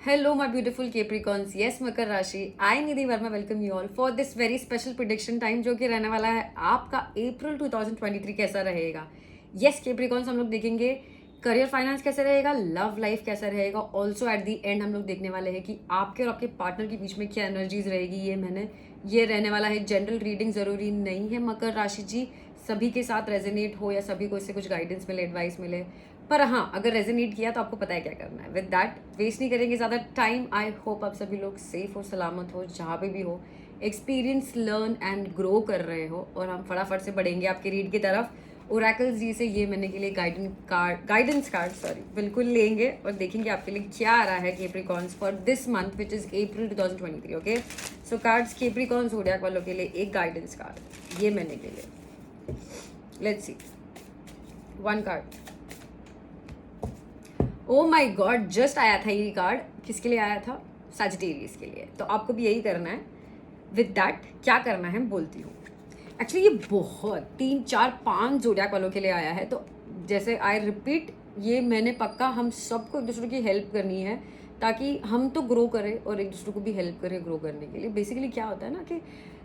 Hello, my beautiful Capricorns. Yes, मकर राशि. I Nidhi Verma welcome you all for this very special prediction time जो कि रहने वाला है आपका अप्रैल 2023 कैसा रहेगा. Yes, Capricorns हम लोग देखेंगे करियर फाइनेंस कैसे रहेगा, लव लाइफ कैसा रहेगा. ऑल्सो एट दी एंड हम लोग देखने वाले हैं कि आपके और आपके पार्टनर के बीच में क्या एनर्जीज रहेगी. ये रहने वाला है जनरल रीडिंग, ज़रूरी नहीं है मकर राशि जी सभी के साथ रेजोनेट हो या सभी को इससे कुछ गाइडेंस मिले, एडवाइस मिले. पर हाँ, अगर रेजोनेट किया तो आपको पता है क्या करना है. विद दैट वेस्ट नहीं करेंगे ज़्यादा टाइम. आई होप आप सभी लोग सेफ और सलामत हो जहाँ पे भी हो, एक्सपीरियंस लर्न एंड ग्रो कर रहे हो. और हम फटाफट से बढ़ेंगे आपके रीड की तरफ. ओरेकल्स जी से ये महीने के लिए गाइडेंस कार्ड बिल्कुल लेंगे और देखेंगे आपके लिए क्या आ रहा है Capricorns for this month which is April 2023. Okay, so cards Capricorns zodiac वालों के लिए एक गाइडेंस कार्ड ये महीने के लिए. Let's see one card. Oh my God, just आया था ये कार्ड. किसके लिए आया था? सैजिटेरियस के लिए. तो आपको भी यही करना है. विद दैट क्या करना है बोलती हूँ. एक्चुअली ये बहुत 3 4 5 जोडियाक वालों के लिए आया है. तो जैसे आई रिपीट, ये मैंने पक्का हम सबको एक दूसरे की हेल्प करनी है ताकि हम तो ग्रो करें और एक दूसरे को भी हेल्प करें ग्रो करने के लिए. बेसिकली क्या होता है ना कि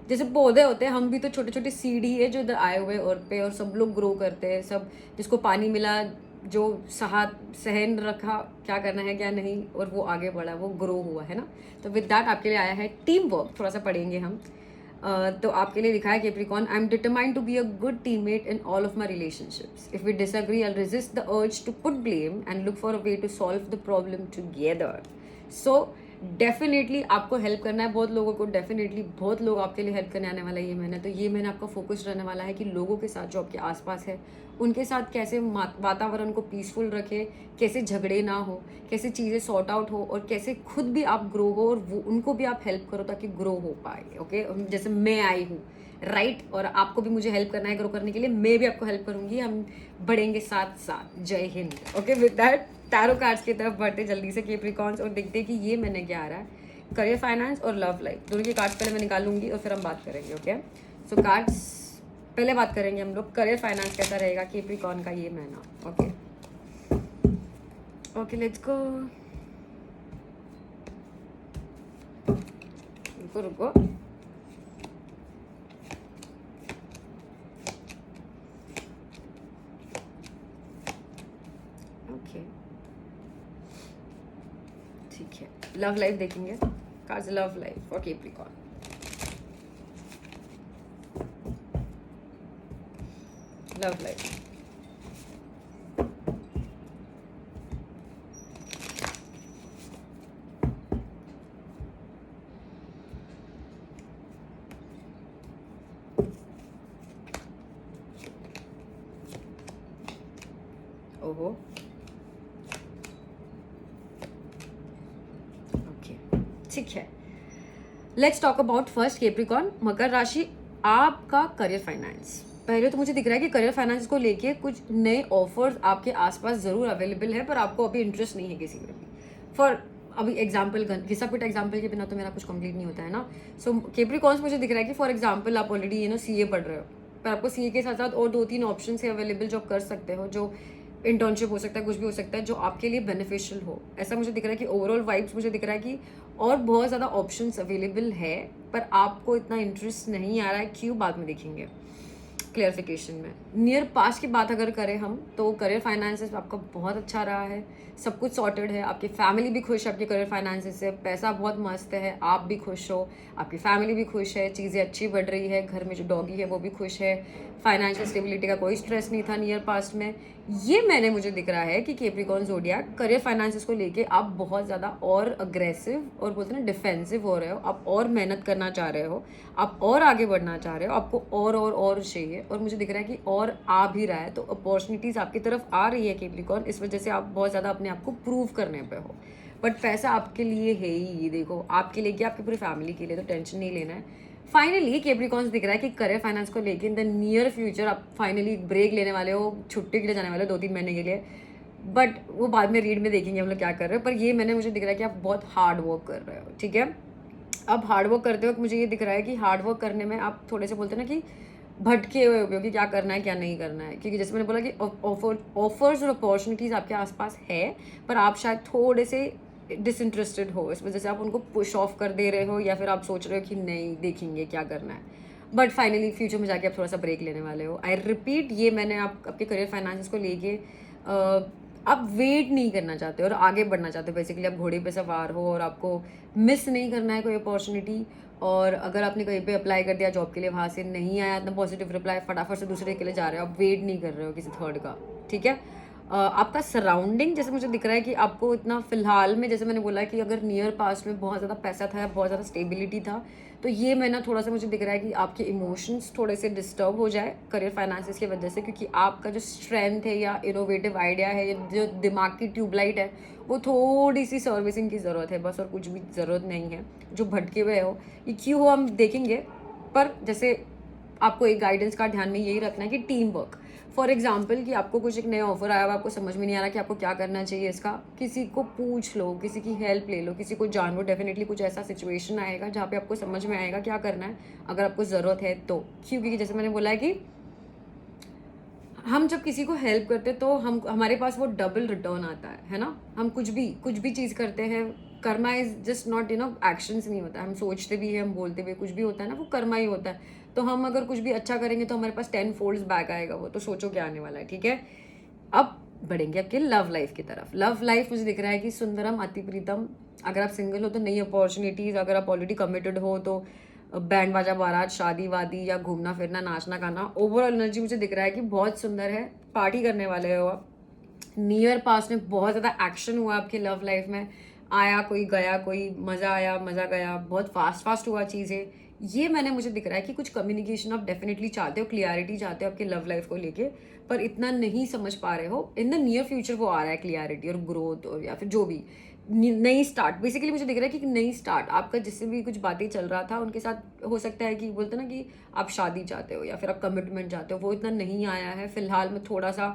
जैसे पौधे होते हैं, हम भी तो छोटे छोटे सीड ही है जो इधर आए हुए और पे, और सब लोग ग्रो करते हैं. सब जिसको पानी मिला, जो सहन रखा क्या करना है क्या नहीं, और वो आगे बढ़ा, वो ग्रो हुआ है ना. तो विद दैट आपके लिए आया है टीम वर्क. थोड़ा सा पढ़ेंगे हम. तो आपके लिए लिखा है Capricorn, I am determined to be a good teammate in all of my relationships. If we disagree I resist the urge to put blame and look for a way to solve the problem together. So definitely आपको help करना है बहुत लोगों को. Definitely बहुत लोग आपके लिए हेल्प करने आने वाला है ये महीना. तो ये महीना आपका फोकस रहने वाला है कि लोगों के साथ जो आपके आसपास है उनके साथ कैसे वातावरण को पीसफुल रखे, कैसे झगड़े ना हो, कैसे चीज़ें सॉर्ट आउट हो, और कैसे खुद भी आप ग्रो हो और वो उनको भी आप हेल्प करो ताकि ग्रो हो पाए. ओके, जैसे मैं आई हूँ राइट, और आपको भी मुझे हेल्प करना है ग्रो करने के लिए. मैं भी आपको हेल्प करूंगी, हम बढ़ेंगे साथ साथ. जय Hind. Okay, with that tarot cards की तरफ बढ़ते जल्दी से केप्रिकॉन्स और देखते हैं कि ये मैंने क्या आ रहा है. करियर फाइनेंस और लव लाइफ दोनों के कार्ड्स पहले मैं निकालूंगी और फिर हम बात करेंगे. ओके, सो कार्ड्स पहले बात करेंगे हम लोग. करियर फाइनेंस कैसा रहेगा केप्रिकॉन का ये महीना. Okay okay, let's go. रुको रुको. ओके ठीक है, लव लाइफ देखेंगे. Cards love life for Capricorn. Love life. ओहो, ओके ठीक है. Let's talk about first Capricorn मकर राशि. आपका करियर फाइनेंस, पहले तो मुझे दिख रहा है कि करियर फाइनेंस को लेके कुछ नए ऑफर्स आपके आसपास ज़रूर अवेलेबल है, पर आपको अभी इंटरेस्ट नहीं है किसी में भी. फॉर अभी एग्जाम्पल, घिसा पिट एग्जाम्पल के बिना तो मेरा कुछ कंप्लीट नहीं होता है ना. सो केप्रिकॉन्स मुझे दिख रहा है कि फॉर एग्जाम्पल आप ऑलरेडी सीए पढ़ रहे हो, पर आपको सीए के साथ साथ और 2-3 ऑप्शन है अवेलेबल जो आप कर सकते हो. जो इंटर्नशिप हो सकता है, कुछ भी हो सकता है जो आपके लिए बेनिफिशियल हो. ऐसा मुझे दिख रहा है कि ओवरऑल वाइब्स मुझे दिख रहा है कि और बहुत ज़्यादा ऑप्शंस अवेलेबल है, पर आपको इतना इंटरेस्ट नहीं आ रहा है. क्यों, बाद में देखेंगे क्लियरिफिकेशन में. नियर पास्ट की बात अगर करें हम, तो करियर फाइनेंसेस आपका बहुत अच्छा रहा है. सब कुछ सॉर्टेड है, आपकी फैमिली भी खुश है आपके करियर फाइनेंसेस से. पैसा बहुत मस्त है, आप भी खुश हो, आपकी फैमिली भी खुश है, चीज़ें अच्छी बढ़ रही है, घर में जो डॉगी है वो भी खुश है. फाइनेंशियल स्टेबिलिटी का कोई स्ट्रेस नहीं था नियर पास्ट में. ये मैंने मुझे दिख रहा है कि केप्रिकॉन ज़ोडिएक करियर फाइनेंसेस को लेके आप बहुत ज़्यादा और अग्रेसिव और बोलते हैं ना डिफेंसिव हो रहे हो. आप और मेहनत करना चाह रहे हो, आप और आगे बढ़ना चाह रहे हो, आपको और चाहिए. और मुझे दिख रहा है कि और आ भी रहा है. तो अपॉर्चुनिटीज़ आपकी तरफ आ रही है केप्रिकॉन. इस वजह से आप बहुत ज़्यादा अपने आप को प्रूव करने पे हो. बट पैसा आपके लिए है ही, देखो आपके लिए क्या, आपकी पूरी फैमिली के लिए. तो टेंशन नहीं लेना है. फाइनली केप्रिकॉन्स दिख रहा है कि करियर फाइनेंस को लेके इन द नियर फ्यूचर आप फाइनली ब्रेक लेने वाले हो, छुट्टी के लिए जाने वाले हो 2-3 महीने के लिए. बट वो बाद में रीड में देखेंगे हम लोग क्या कर रहे हो. पर ये मैंने मुझे दिख रहा है कि आप बहुत हार्ड वर्क कर रहे हो. ठीक है, अब हार्ड वर्क करते वक्त मुझे ये दिख रहा है कि हार्ड वर्क करने में आप थोड़े से बोलते हैं ना कि भटके हुए हो कि क्या करना है क्या नहीं करना है. क्योंकि जैसे मैंने बोला कि ऑफर्स और अपॉर्चुनिटीज़ आपके आसपास है, पर आप शायद थोड़े से डिसइंटरेस्टेड हो, इस वजह से आप उनको पुश ऑफ कर दे रहे हो, या फिर आप सोच रहे हो कि नहीं देखेंगे क्या करना है, बट फाइनली फ्यूचर में जाके आप थोड़ा सा ब्रेक लेने वाले हो। आई रिपीट, ये मैंने आपके करियर फाइनेंसेस को लेके आप वेट नहीं करना चाहते और आगे बढ़ना चाहते हो। बेसिकली आप घोड़े पे सवार हो और आपको मिस नहीं करना है कोई अपॉर्चुनिटी। और अगर आपने कहीं पे अप्लाई कर दिया जॉब के लिए, वहाँ से नहीं आया इतना पॉजिटिव रिप्लाई, फटाफट से दूसरे के लिए जा रहे हो, आप वेट नहीं कर रहे हो किसी थर्ड का, ठीक है। आपका सराउंडिंग, जैसे मुझे दिख रहा है कि आपको इतना फिलहाल में, जैसे मैंने बोला कि अगर नियर पास्ट में बहुत ज़्यादा पैसा था, बहुत ज़्यादा स्टेबिलिटी था, तो ये मैंने थोड़ा सा मुझे दिख रहा है कि आपके इमोशंस थोड़े से डिस्टर्ब हो जाए करियर फाइनेंसेस की वजह से, क्योंकि आपका जो स्ट्रेंथ है या इनोवेटिव आइडिया है या जो दिमाग की ट्यूबलाइट है, वो थोड़ी सी सर्विसिंग की ज़रूरत है बस, और कुछ भी ज़रूरत नहीं है। जो भटके हुए हो, ये क्यों हो हम देखेंगे, पर जैसे आपको एक गाइडेंस का ध्यान में यही रखना है कि टीम वर्क। फॉर एग्जाम्पल कि आपको कुछ एक नया ऑफर आया हुआ, आपको समझ में नहीं आ रहा कि आपको क्या करना चाहिए इसका, किसी को पूछ लो, किसी की हेल्प ले लो, किसी को जान लो। डेफिनेटली कुछ ऐसा सिचुएशन आएगा जहाँ पे आपको समझ में आएगा क्या करना है, अगर आपको ज़रूरत है तो। क्योंकि जैसे मैंने बोला है कि हम जब किसी को हेल्प करते हैं तो हम हमारे पास वो डबल रिटर्न आता है ना। हम कुछ भी चीज़ करते हैं, Karma is just not actions नहीं होता है, हम सोचते भी हैं, हम बोलते भी, कुछ भी होता है ना, वो कर्मा ही होता है। तो हम अगर कुछ भी अच्छा करेंगे तो हमारे पास 10 फोल्ड्स बैक आएगा वो, तो सोचो क्या आने वाला है, ठीक है। अब बढ़ेंगे आपके लव लाइफ की तरफ। लव लाइफ मुझे दिख रहा है कि सुंदरम अति प्रीतम। अगर आप सिंगल हो तो नई अपॉर्चुनिटीज़, अगर आप ऑलरेडी कमिटेड हो तो बैंड बाजा बारात, शादी वादी या घूमना फिरना, नाचना गाना। ओवरऑल एनर्जी मुझे दिख रहा है कि बहुत सुंदर है, पार्टी करने वाले हो आप। नियर पास्ट में बहुत ज़्यादा एक्शन हुआ आपके लव लाइफ में, आया कोई गया कोई, मज़ा आया मज़ा गया, बहुत फास्ट हुआ चीज़ें। ये मैंने मुझे दिख रहा है कि कुछ कम्युनिकेशन आप डेफिनेटली चाहते हो, क्लियरिटी चाहते हो आपके लव लाइफ को लेके, पर इतना नहीं समझ पा रहे हो। इन द नियर फ्यूचर वो आ रहा है, क्लियरिटी और ग्रोथ, और या फिर जो भी नई स्टार्ट। बेसिकली मुझे दिख रहा है कि नई स्टार्ट आपका, जिससे भी कुछ बातें चल रहा था उनके साथ हो सकता है कि बोलते ना कि आप शादी चाहते हो या फिर आप कमिटमेंट चाहते हो, वो इतना नहीं आया है फिलहाल में। थोड़ा सा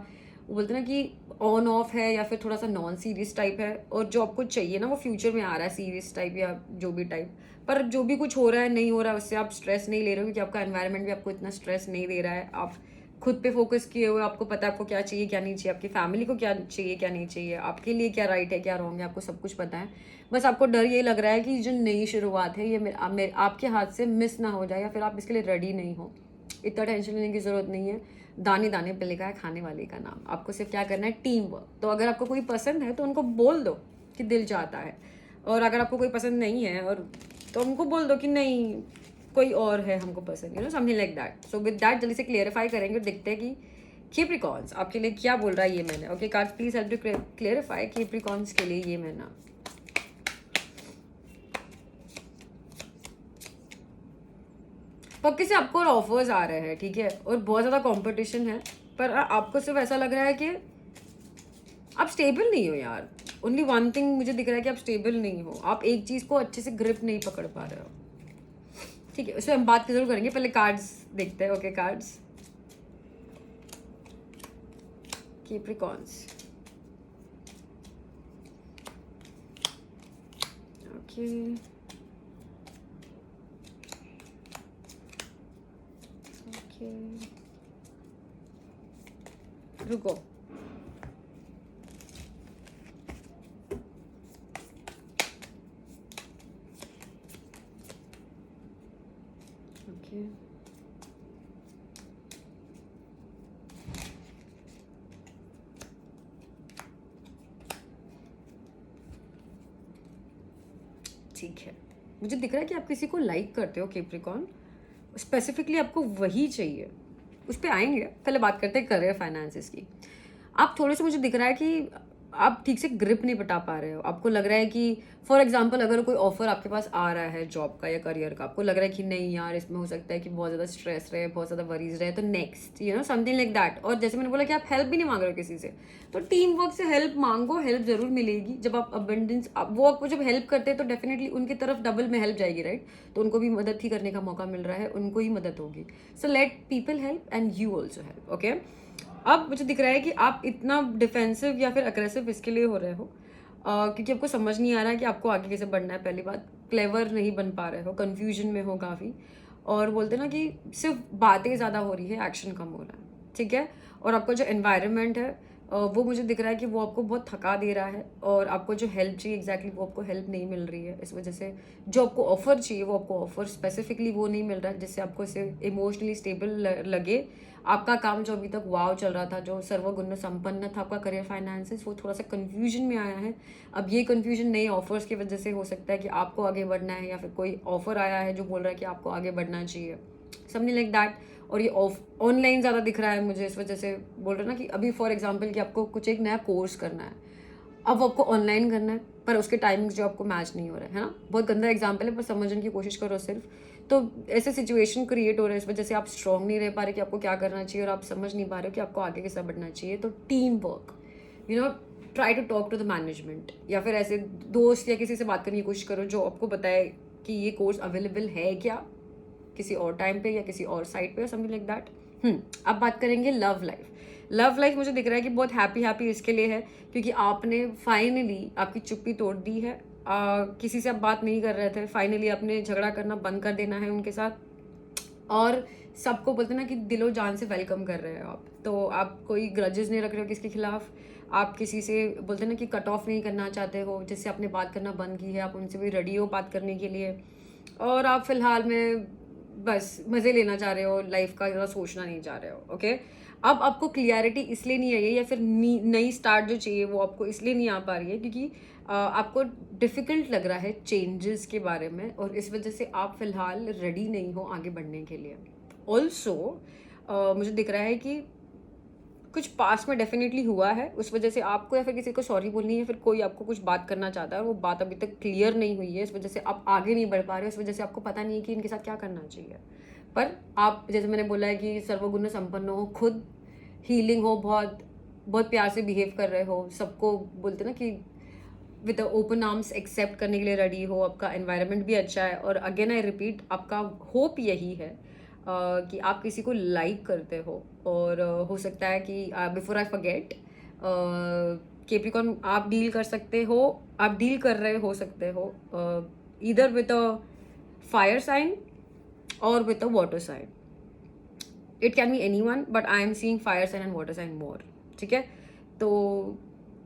वो बोलते ना कि ऑन ऑफ है या फिर थोड़ा सा नॉन सीरियस टाइप है, और जो आपको चाहिए ना वो फ्यूचर में आ रहा है, सीरियस टाइप या जो भी टाइप। पर जो भी कुछ हो रहा है नहीं हो रहा है, उससे आप स्ट्रेस नहीं ले रहे हो, क्योंकि आपका एनवायरनमेंट भी आपको इतना स्ट्रेस नहीं दे रहा है। आप खुद पे फोकस किए हुए, आपको पता है आपको क्या चाहिए क्या नहीं चाहिए, आपकी फैमिली को क्या चाहिए क्या नहीं चाहिए, आपके लिए क्या राइट है क्या रॉन्ग है, आपको सब कुछ पता है। बस आपको डर ये लग रहा है कि जो नई शुरुआत है ये आपके हाथ से मिस ना हो जाए, या फिर आप इसके लिए रेडी नहीं हो। इतना टेंशन लेने की ज़रूरत नहीं है, दाने दाने पे लिखा है खाने वाले का नाम। आपको सिर्फ क्या करना है, टीम वर्क। तो अगर आपको कोई पसंद है तो उनको बोल दो कि दिल चाहता है, और अगर आपको कोई पसंद नहीं है और तो उनको बोल दो कि नहीं कोई और है हमको पसंद, something like that. So with that जल्दी से क्लियरिफाई करेंगे और देखते हैं कि कैप्रिकॉर्न्स आपके लिए क्या बोल रहा है ये महीना। Okay cards please help to clarify Capricorns के लिए ये महीना। पक्के से आपको और ऑफर्स आ रहे हैं, ठीक है, और बहुत ज़्यादा कंपटीशन है, पर आपको सिर्फ ऐसा लग रहा है कि आप स्टेबल नहीं हो यार। ओनली वन थिंग मुझे दिख रहा है कि आप स्टेबल नहीं हो, आप एक चीज़ को अच्छे से ग्रिप नहीं पकड़ पा रहे हो, ठीक है। उसमें हम बात जरूर करेंगे, पहले कार्ड्स देखते हैं। Okay cards Capricorns. ओके रुको, ओके ठीक है। मुझे दिख रहा है कि आप किसी को लाइक करते हो कैप्रिकॉर्न, स्पेसिफिकली आपको वही चाहिए, उस पर आएंगे। पहले बात करते हैं करियर फाइनेंसेस की। आप थोड़े से मुझे दिख रहा है कि आप ठीक से ग्रिप नहीं बता पा रहे हो। आपको लग रहा है कि फॉर एग्जांपल अगर कोई ऑफर आपके पास आ रहा है जॉब का या करियर का, आपको लग रहा है कि नहीं यार इसमें हो सकता है कि बहुत ज़्यादा स्ट्रेस रहे, बहुत ज़्यादा वरीज रहे, तो नेक्स्ट समथिंग लाइक दैट। और जैसे मैंने बोला कि आप हेल्प भी नहीं मांग रहे हो किसी से, तो टीम वर्क से हेल्प मांगो, हेल्प जरूर मिलेगी। जब आप अबंडेंस वो आपको जब हेल्प करते हैं तो डेफिनेटली उनकी तरफ डबल में हेल्प जाएगी, राइट। तो उनको भी मदद ही करने का मौका मिल रहा है, उनको ही मदद होगी। So let people help and you also help. Okay अब मुझे दिख रहा है कि आप इतना डिफेंसिव या फिर अग्रेसिव इसके लिए हो रहे हो क्योंकि आपको समझ नहीं आ रहा है कि आपको आगे कैसे बढ़ना है। पहली बात, क्लेवर नहीं बन पा रहे हो, कंफ्यूजन में हो काफ़ी, और बोलते ना कि सिर्फ बातें ज़्यादा हो रही है, एक्शन कम हो रहा है, ठीक है। और आपका जो एनवायरनमेंट है वो मुझे दिख रहा है कि वो आपको बहुत थका दे रहा है और आपको जो हेल्प चाहिए एग्जैक्टली वो आपको हेल्प नहीं मिल रही है। इस वजह से जो आपको ऑफर चाहिए वो आपको ऑफर स्पेसिफिकली वो नहीं मिल रहा है, जिससे आपको इसे इमोशनली स्टेबल लगे। आपका काम जो अभी तक वाव चल रहा था, जो सर्वगुण संपन्न था आपका करियर फाइनेंसेस, वो थोड़ा सा कन्फ्यूजन में आया है। अब ये कन्फ्यूजन नए ऑफर्स की वजह से हो सकता है कि आपको आगे बढ़ना है, या फिर कोई ऑफर आया है जो बोल रहा है कि आपको आगे बढ़ना चाहिए, समथिंग लाइक दैट। और ये ऑनलाइन ज़्यादा दिख रहा है मुझे, इस वजह से बोल रहे हैं ना कि अभी फॉर एग्जांपल कि आपको कुछ एक नया कोर्स करना है, अब वो आपको ऑनलाइन करना है, पर उसके टाइमिंग्स जो आपको मैच नहीं हो रहा है ना। बहुत गंदा एग्जांपल है, पर समझने की कोशिश करो सिर्फ। तो ऐसे सिचुएशन क्रिएट हो रहा है, इस वजह से आप स्ट्रांग नहीं रह पा रहे कि आपको क्या करना चाहिए, और आप समझ नहीं पा रहे हो कि आपको आगे कैसा बढ़ना चाहिए। तो team work, you know, try to talk to the management, या फिर ऐसे दोस्त या किसी से बात करने की कोशिश करो जो आपको बताए कि ये कोर्स अवेलेबल है क्या किसी और टाइम पे या किसी और साइट पे, समथिंग लाइक दैट। अब बात करेंगे लव लाइफ। लव लाइफ मुझे दिख रहा है कि बहुत हैप्पी इसके लिए है क्योंकि आपने फाइनली आपकी चुप्पी तोड़ दी है। किसी से आप बात नहीं कर रहे थे, फाइनली आपने झगड़ा करना बंद कर देना है उनके साथ, और सबको बोलते ना कि दिलो जान से वेलकम कर रहे हो आप। तो आप कोई ग्रजेस नहीं रख रहे हो किसके खिलाफ, आप किसी से बोलते ना कि कट ऑफ नहीं करना चाहते हो, जिससे आपने बात करना बंद की है, आप उनसे भी रेडी हो बात करने के लिए। और आप फिलहाल में बस मज़े लेना चाह रहे हो, लाइफ का ज़्यादा सोचना नहीं चाह रहे हो। ओके, अब आपको क्लियरिटी इसलिए नहीं आई है, या फिर नई स्टार्ट जो चाहिए वो आपको इसलिए नहीं आ पा रही है क्योंकि आपको डिफ़िकल्ट लग रहा है चेंजेस के बारे में, और इस वजह से आप फिलहाल रेडी नहीं हो आगे बढ़ने के लिए। ऑल्सो मुझे दिख रहा है कि कुछ पास्ट में डेफिनेटली हुआ है, उस वजह से आपको या फिर किसी को सॉरी बोलनी है, फिर कोई आपको कुछ बात करना चाहता है और वो बात अभी तक क्लियर नहीं हुई है, इस वजह से आप आगे नहीं बढ़ पा रहे हो, इस वजह से आपको पता नहीं है कि इनके साथ क्या करना चाहिए। पर आप, जैसे मैंने बोला है कि सर्वगुण संपन्न हो, खुद हीलिंग हो, बहुत बहुत प्यार से बिहेव कर रहे हो, सबको बोलते ना कि विद ओपन आर्म्स एक्सेप्ट करने के लिए रेडी हो, आपका एनवायरनमेंट भी अच्छा है, और अगेन आई रिपीट, आपका होप यही है कि आप किसी को लाइक करते हो। और हो सकता है कि बिफोर आई फॉरगेट, कैप्रिकॉर्न आप डील कर सकते हो, आप डील कर रहे हो सकते हो either with a fire sign और with a water sign. It can be any one, but I am seeing fire sign and water sign more. ठीक है, तो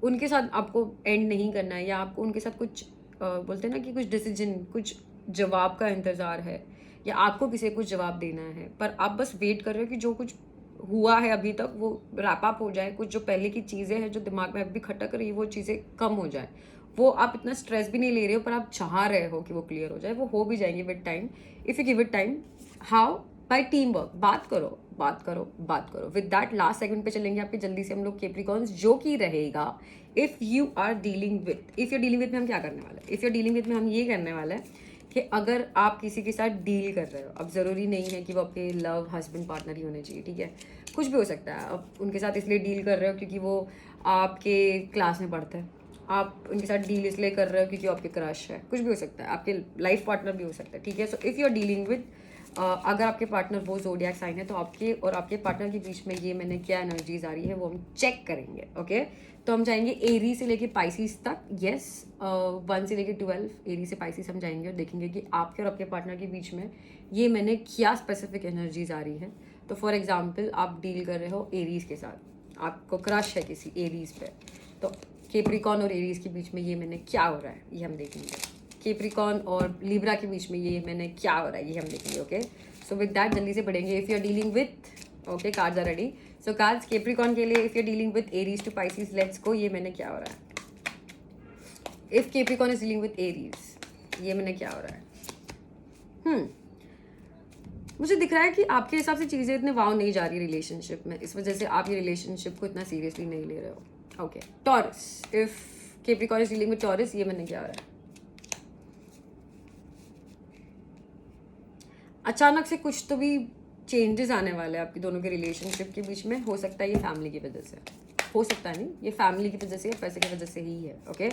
उनके साथ आपको एंड नहीं करना है, या आपको उनके साथ कुछ बोलते हैं ना कि कुछ डिसीजन, कुछ जवाब का इंतज़ार है, या आपको किसी को कुछ जवाब देना है, पर आप बस वेट कर रहे हो कि जो कुछ हुआ है अभी तक वो रैप अप हो जाए, कुछ जो पहले की चीज़ें हैं जो दिमाग में अभी खटक रही है वो चीज़ें कम हो जाए। वो आप इतना स्ट्रेस भी नहीं ले रहे हो, पर आप चाह रहे हो कि वो क्लियर हो जाए, वो हो भी जाएंगे with time, if you give it time. How? Bye team work. बात करो, बात करो, बात करो। विद दैट लास्ट सेगमेंट पे चलेंगे आपके जल्दी से हम लोग कैप्रिकॉर्न्स, जो कि रहेगा if you are dealing with में हम क्या करने वाले हैं। If you are dealing with में हम ये करने वाले हैं कि अगर आप किसी के साथ डील कर रहे हो, अब ज़रूरी नहीं है कि वो आपके लव हस्बैंड पार्टनर ही होने चाहिए, ठीक है, कुछ भी हो सकता है। आप उनके साथ इसलिए डील कर रहे हो क्योंकि वो आपके क्लास में पढ़ते हैं, आप उनके साथ डील इसलिए कर रहे हो क्योंकि आपके क्रश है, कुछ भी हो सकता है, आपके लाइफ पार्टनर भी हो सकता है। ठीक है, so if you are dealing with, अगर आपके पार्टनर वो ज़ोडिएक साइन है, तो आपके और आपके पार्टनर के बीच में ये मैंने क्या एनर्जीज आ रही है वो हम चेक करेंगे। ओके, तो हम जाएंगे एरी से लेके पाइसिस तक। यस, 1 से लेके 12 एरी से पाइसिस हम जाएंगे और देखेंगे कि आपके और आपके पार्टनर के बीच में ये मैंने क्या स्पेसिफिक एनर्जीज आ रही है। तो फॉर एग्जाम्पल, आप डील कर रहे हो एरीज के साथ, आपको क्रश है किसी एरीज पे, तो कैप्रिकॉर्न और एरीज के बीच में ये मैंने क्या हो रहा है ये हम देखेंगे। कैप्रिकॉर्न और लिब्रा के बीच में ये मैंने क्या हो रहा है ये हम देखेंगे। ओके, सो विद दैट जल्दी से पढ़ेंगे। If you are dealing with, okay, cards are ready. So cards Capricorn के लिए, if you are dealing with Aries to Pisces, let's go. ये मैंने क्या हो रहा है। If Capricorn is dealing with Aries, ये मैंने क्या हो रहा है। मुझे दिख रहा है कि आपके हिसाब से चीज़ें इतने वाव नहीं जा रही रिलेशनशिप में, इस वजह से आप ये रिलेशनशिप को इतना सीरियसली नहीं ले रहे हो। Okay, taurus, if Capricorn is dealing with taurus, ये मैंने क्या हो रहा है। अचानक से कुछ तो भी चेंजेस आने वाले हैं आपकी दोनों के रिलेशनशिप के बीच में। हो सकता है ये फैमिली की वजह से, हो सकता है नहीं, ये फैमिली की वजह से या पैसे की वजह से ही है। Okay,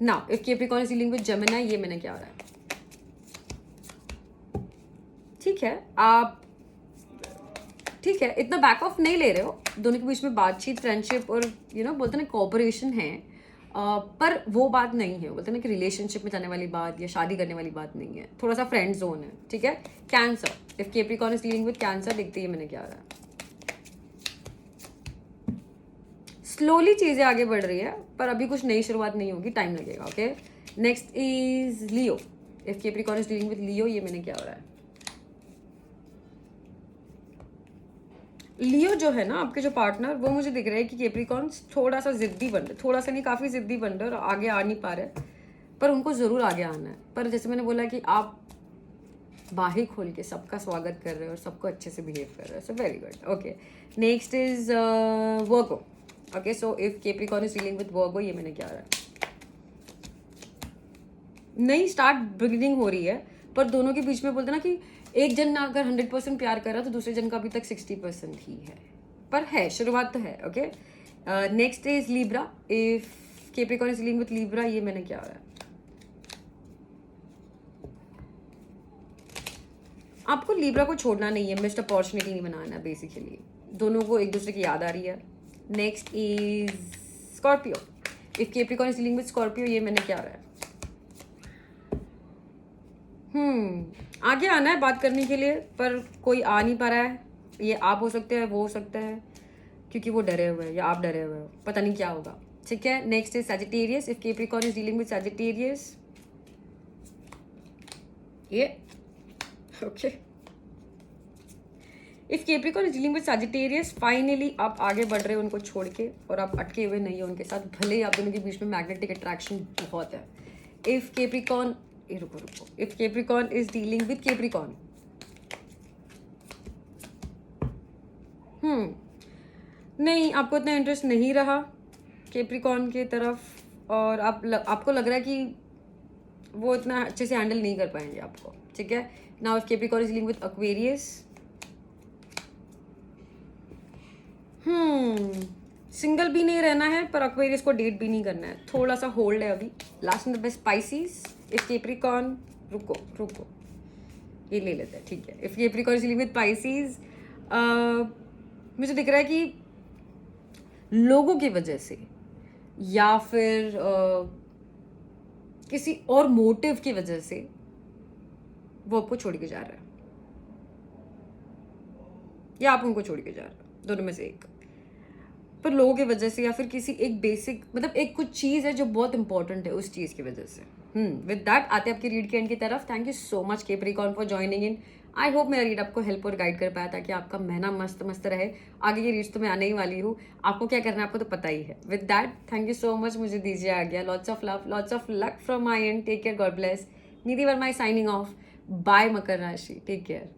now if Capricorn is dealing with Gemini, ये मैंने क्या हो रहा है। ठीक है, आप ठीक है, इतना बैक ऑफ नहीं ले रहे हो, दोनों के बीच में बातचीत, फ्रेंडशिप और बोलते हैं ना कोऑपरेशन है, पर वो बात नहीं है, बोलते हैं ना कि रिलेशनशिप में जाने वाली बात या शादी करने वाली बात नहीं है, थोड़ा सा फ्रेंड जोन है। ठीक है, cancer, if Capricorn is dealing with cancer, देखते ही मैंने क्या हो रहा है। स्लोली चीज़ें आगे बढ़ रही है, पर अभी कुछ नई शुरुआत नहीं होगी, टाइम लगेगा. Okay, next is Leo. If Capricorn is dealing with Leo, ये मैंने क्या हो रहा है. लियो जो है ना आपके जो पार्टनर, वो मुझे दिख रहा है कि कैप्रिकॉर्न थोड़ा सा जिद्दी बन रहे, थोड़ा सा नहीं काफ़ी जिद्दी बन रहे और आगे आ नहीं पा रहे, पर उनको ज़रूर आगे आना है. पर जैसे मैंने बोला कि आप बाहें खोल के सबका स्वागत कर रहे हो और सबको अच्छे से बिहेव कर रहे हो, so very good. Okay, next is Virgo. Okay, so if Capricorn is dealing with Virgo, ये मैंने क्या हो रहा है. नई स्टार्ट बिगिनिंग हो रही है, पर दोनों के बीच में बोलते ना कि एक जन ना अगर 100% प्यार कर रहा है तो दूसरे जन का अभी तक 60% ही है, पर है, शुरुआत तो है. Okay, next is Libra. If Capricorn is dealing with Libra, ये मैंने क्या हो रहा है. आपको लिब्रा को छोड़ना नहीं है, मिस्ड अपॉर्चुनिटी नहीं बनाना है. बेसिकली दोनों को एक दूसरे की याद आ रही है. Next is Scorpio. If Capricorn is dealing with Scorpio, ये मैंने क्या हो रहा है. आगे आना है बात करने के लिए, पर कोई आ नहीं पा रहा है. ये आप हो सकते हैं, वो हो सकता है, क्योंकि वो डरे हुए हैं या आप डरे हुए हो, पता नहीं क्या होगा. ठीक है, next is Sagittarius. If Capricorn is dealing with Sagittarius, ये okay. If Capricorn is dealing with Sagittarius, finally आप आगे बढ़ रहे हो उनको छोड़ के, और आप अटके हुए नहीं हो उनके साथ, भले ही आप दोनों के बीच में मैग्नेटिक अट्रैक्शन बहुत है. इफ कैप्रिकॉर्न, रुको, if Capricorn is dealing with Capricorn, नहीं, आपको इतना इंटरेस्ट नहीं रहा कैप्रिकॉर्न की तरफ, और आपको लग रहा है कि वो इतना अच्छे से हैंडल नहीं कर पाएंगे आपको. ठीक है, now if Capricorn is dealing with Aquarius, single भी नहीं रहना है, पर एक्वेरियस को डेट भी नहीं करना है, थोड़ा सा होल्ड है अभी. Last and the best species. If Capricorn, रुको, ये ले लेते हैं. ठीक है, if Capricorn is dealing with Pisces, मुझे दिख रहा है कि लोगों की वजह से या फिर किसी और मोटिव की वजह से वो आपको छोड़ के जा रहा है, या आप उनको छोड़ के जा रहे हो, दोनों में से एक. पर लोगों की वजह से या फिर किसी एक बेसिक, मतलब एक कुछ चीज़ है जो बहुत इंपॉर्टेंट है, उस चीज़ की वजह से. विद दैट आते हैं आपकी रीड के एंड की तरफ. Thank you so much Capricorn for joining in. I hope मेरा रीड आपको हेल्प और गाइड कर पाया, ताकि आपका महीना मस्त मस्त रहे. आगे की रीड्स तो मैं आने ही वाली हूँ, आपको क्या करना है आपको तो पता ही है. With that thank you so much, मुझे दीजिए आ गया. Lots of love, lots of luck from my end. Take care, God bless. Nidhi Verma signing off. Bye मकर राशि, टेक केयर.